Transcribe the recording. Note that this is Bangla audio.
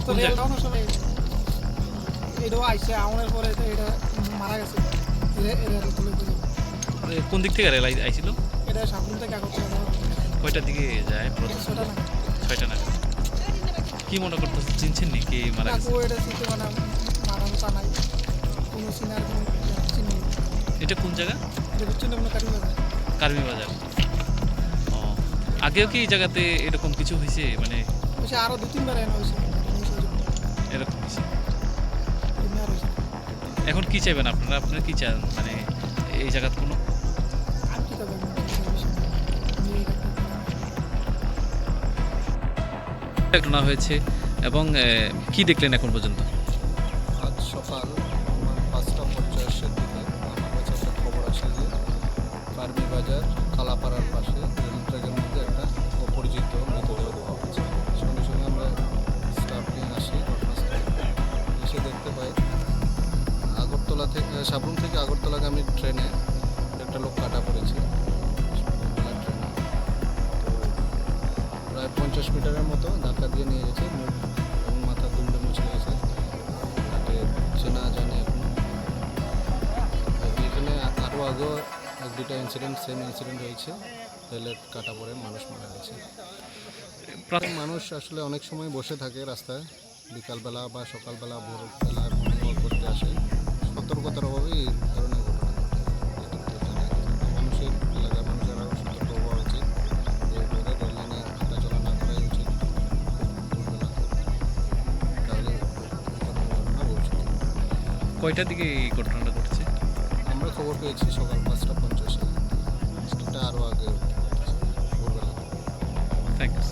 তো রেল ডাউনের সময় এটাও আইসে আমাদের পরে তো এটা মারা গেছে রেল তুলে করে। কোন দিক থেকে রেল আইছিল? এটা সাবরুম থেকে আগরতলা যাওয়া কয়টার দিকে যায়? 6টা না 6টা নাগাদ। কি মনে করতেছে, চিনছেন নি কে মারা গেছে? কাকু এটা চিনতে মানে মারানো তা নাই, কোনো সিনার কোনো চিনি নেই। এটা কোন জায়গা? এটা বুঝছেন না কোনো কাটি বাজার। কার্মি বাজার। ও, আগেও কি এই জায়গাতে এরকম কিছু হয়েছে? মানে হয়েছে আরও 2-3 বার এনে হয়েছে এরকম হয়েছে। এমনি আর হয়েছে। এখন কি চাইবেন আপনারা? আপনারা কি চান মানে এই জায়গার কোনো আমি কী করবো আমি এই ঘটনা হয়েছে এবং কি দেখলেন এখন পর্যন্ত? আজ সকাল আমার 5:50-এর দিকে আমার কাছে একটা খবর আসে যে কার্বি বাজার কালাপাড়ার পাশে রেল ট্র্যাকের মধ্যে একটা অপরিচিত মৃতদেহ পাওয়া গেছে। সঙ্গে সঙ্গে আমরা স্টাফ নিয়ে আসি ঘটনাস্থলে, এসে দেখতে পাই আগরতলা থেকে সাবরুম থেকে আগরতলাগামী ট্রেনে একটা লোক কাটা পড়েছে ভোরবেলার ট্রেনে। তো প্রায় 50 মিটারের মতো ধাক্কা দিয়ে নিয়ে গেছে, মুখ এবং মাথা দুমড়ে মুছে গেছে, তাকে চেনা জানে এখনো। এখানে আরও আগেও 1-2টা সেম ইনসিডেন্ট হয়েছে, রেলের কাটা পড়ে মানুষ মারা গেছে। মানুষ আসলে অনেক সময় বসে থাকে রাস্তায়, বিকালবেলা বা সকালবেলা ভোরবেলা মর্নিং ওয়াক করতে আসে, সতর্কতার অভাবেই এই ধরনের ঘটনা ঘটে। যেটুকু জানা গেছে। মানুষের এলাকার মানুষের আরও সতর্ক হওয়া উচিত, যে ভোরে রেল লাইনে হাঁটাচলা না করাই উচিত ভোরবেলা, তাহলে এই ধরনের ঘটনা ভবিষ্যতে। কয়টার দিকে এই ঘটনাটা ঘটছে? আমরা খবর পেয়েছি সকাল 5:50-এ, এটা আরও আগে ভোরবেলা। Thank you.